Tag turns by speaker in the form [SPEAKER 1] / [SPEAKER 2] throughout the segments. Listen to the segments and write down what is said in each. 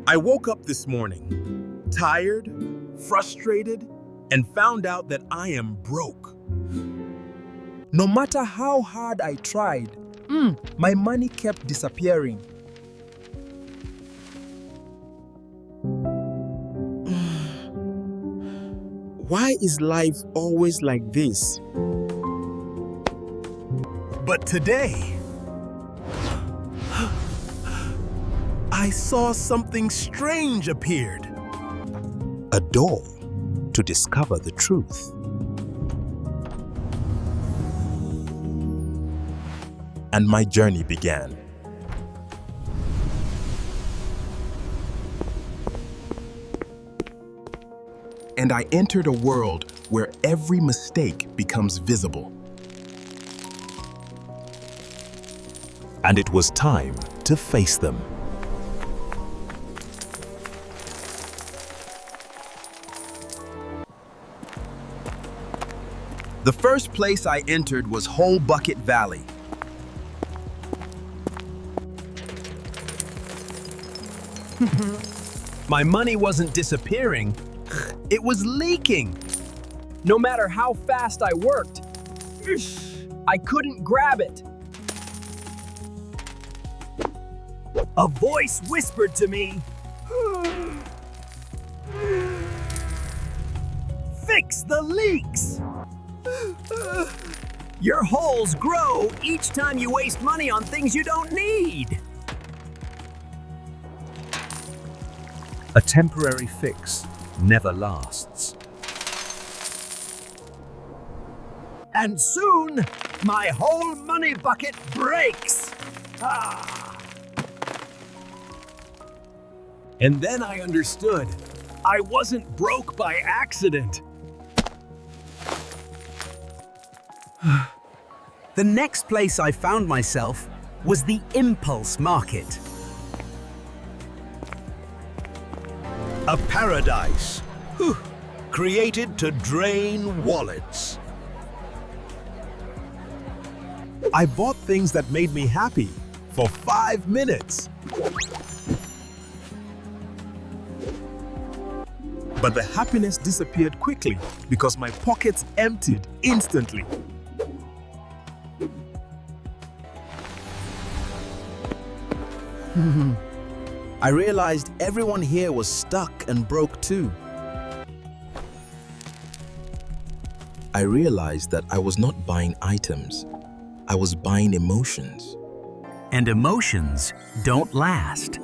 [SPEAKER 1] I woke up this morning, tired, frustrated, and found out that I am broke.
[SPEAKER 2] No matter how hard I tried, my money kept disappearing.
[SPEAKER 1] Why is life always like this? But today, I saw something strange appeared. A door to discover the truth. And my journey began. And I entered a world where every mistake becomes visible. And it was time to face them. The first place I entered was Whole Bucket Valley.
[SPEAKER 3] My money wasn't disappearing, it was leaking. No matter how fast I worked, I couldn't grab it. A voice whispered to me, "Fix the leaks! Your holes grow each time you waste money on things you don't need."
[SPEAKER 4] A temporary fix never lasts.
[SPEAKER 3] And soon, my whole money bucket breaks. And then I understood. I wasn't broke by accident. The next place I found myself was the impulse market.
[SPEAKER 5] A paradise created to drain wallets.
[SPEAKER 1] I bought things that made me happy for 5 minutes. But the happiness disappeared quickly because my pockets emptied instantly.
[SPEAKER 5] I realized everyone here was stuck and broke too.
[SPEAKER 1] I realized that I was not buying items. I was buying emotions.
[SPEAKER 3] And emotions don't last.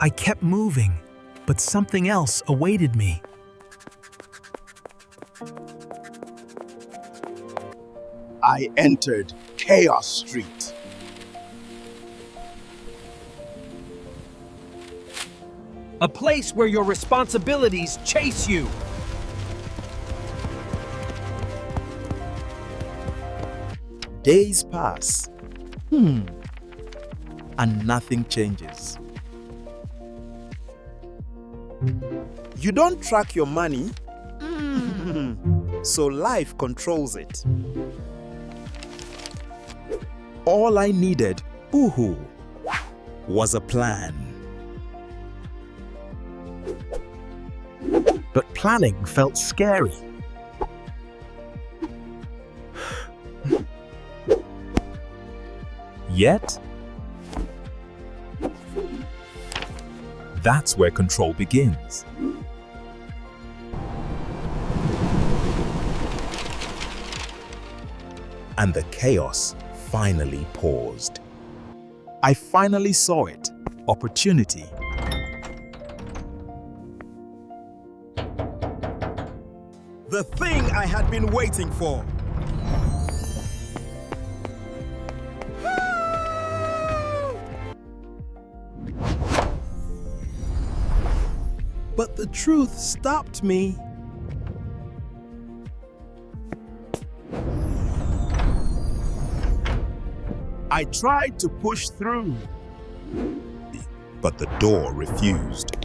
[SPEAKER 3] I kept moving, but something else awaited me.
[SPEAKER 5] I entered Chaos Street.
[SPEAKER 3] A place where your responsibilities chase you.
[SPEAKER 1] Days pass. And nothing changes. You don't track your money, so life controls it. All I needed, was a plan. But planning felt scary. Yet, that's where control begins. And the chaos finally paused. I finally saw it. Opportunity. The thing I had been waiting for. But the truth stopped me. I tried to push through, but the door refused.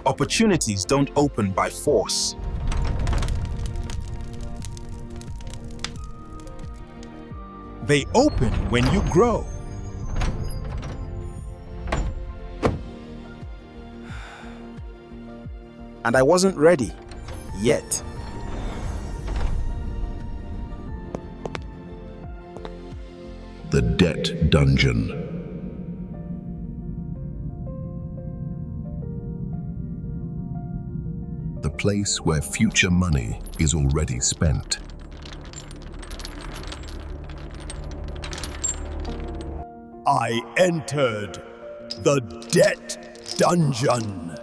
[SPEAKER 1] Opportunities don't open by force. They open when you grow. And I wasn't ready yet.
[SPEAKER 6] The Debt Dungeon. The place where future money is already spent.
[SPEAKER 5] I entered the Debt Dungeon.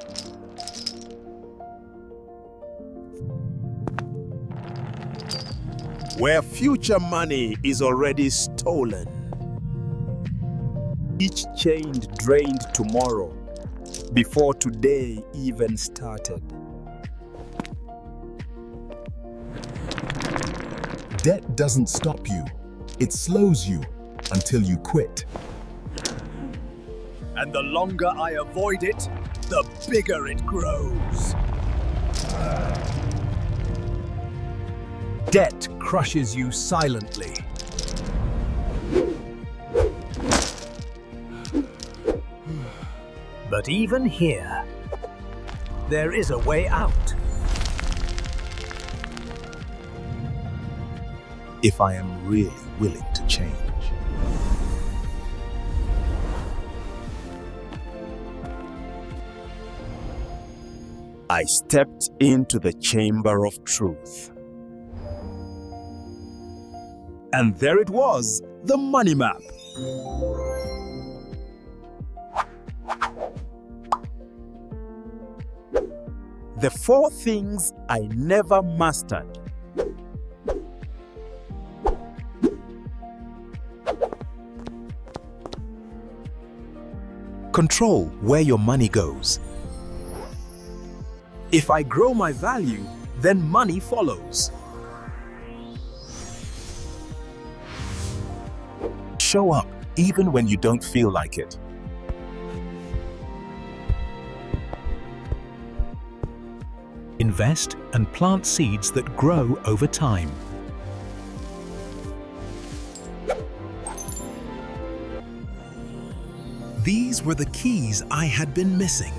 [SPEAKER 1] Where future money is already stolen.
[SPEAKER 2] Each change drained tomorrow before today even started.
[SPEAKER 6] Debt doesn't stop you. It slows you until you quit.
[SPEAKER 3] And the longer I avoid it, the bigger it grows. Debt crushes you silently. But even here, there is a way out.
[SPEAKER 1] If I am really willing to change. I stepped into the chamber of truth. And there it was, the money map. The 4 things I never mastered. Control where your money goes. If I grow my value, then money follows. Show up even when you don't feel like it.
[SPEAKER 4] Invest and plant seeds that grow over time.
[SPEAKER 1] These were the keys I had been missing.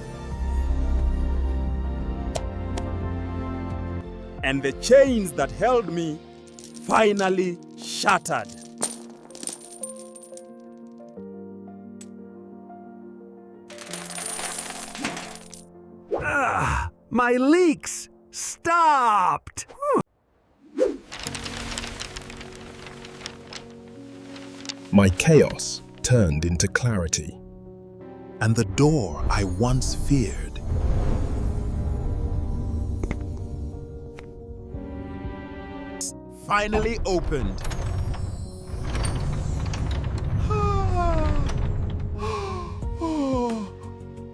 [SPEAKER 1] And the chains that held me finally shattered.
[SPEAKER 3] My leaks stopped!
[SPEAKER 6] My chaos turned into clarity.
[SPEAKER 1] And the door I once feared finally opened.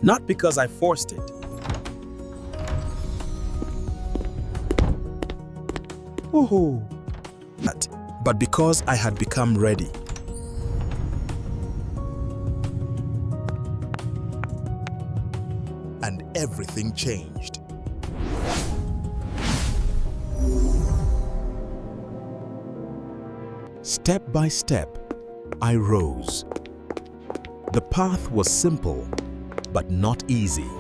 [SPEAKER 1] Not because I forced it. But because I had become ready. And everything changed. Step by step, I rose. The path was simple, but not easy.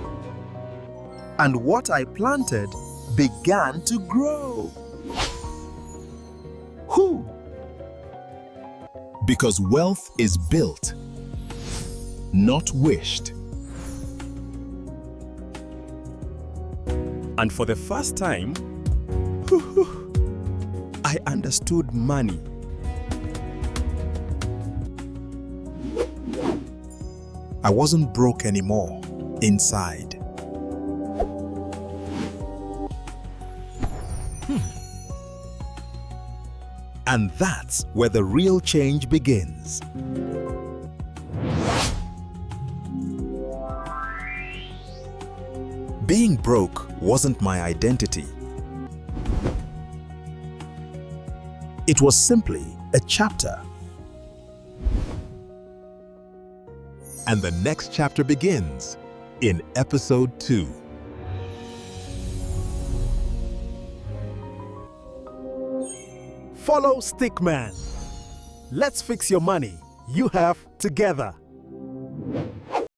[SPEAKER 1] And what I planted began to grow.
[SPEAKER 6] Because wealth is built, not wished.
[SPEAKER 1] And for the first time, I understood money. I wasn't broke anymore inside. And that's where the real change begins. Being broke wasn't my identity. It was simply a chapter. And the next chapter begins in episode 2. Follow Stickman Let's fix your money. You have together.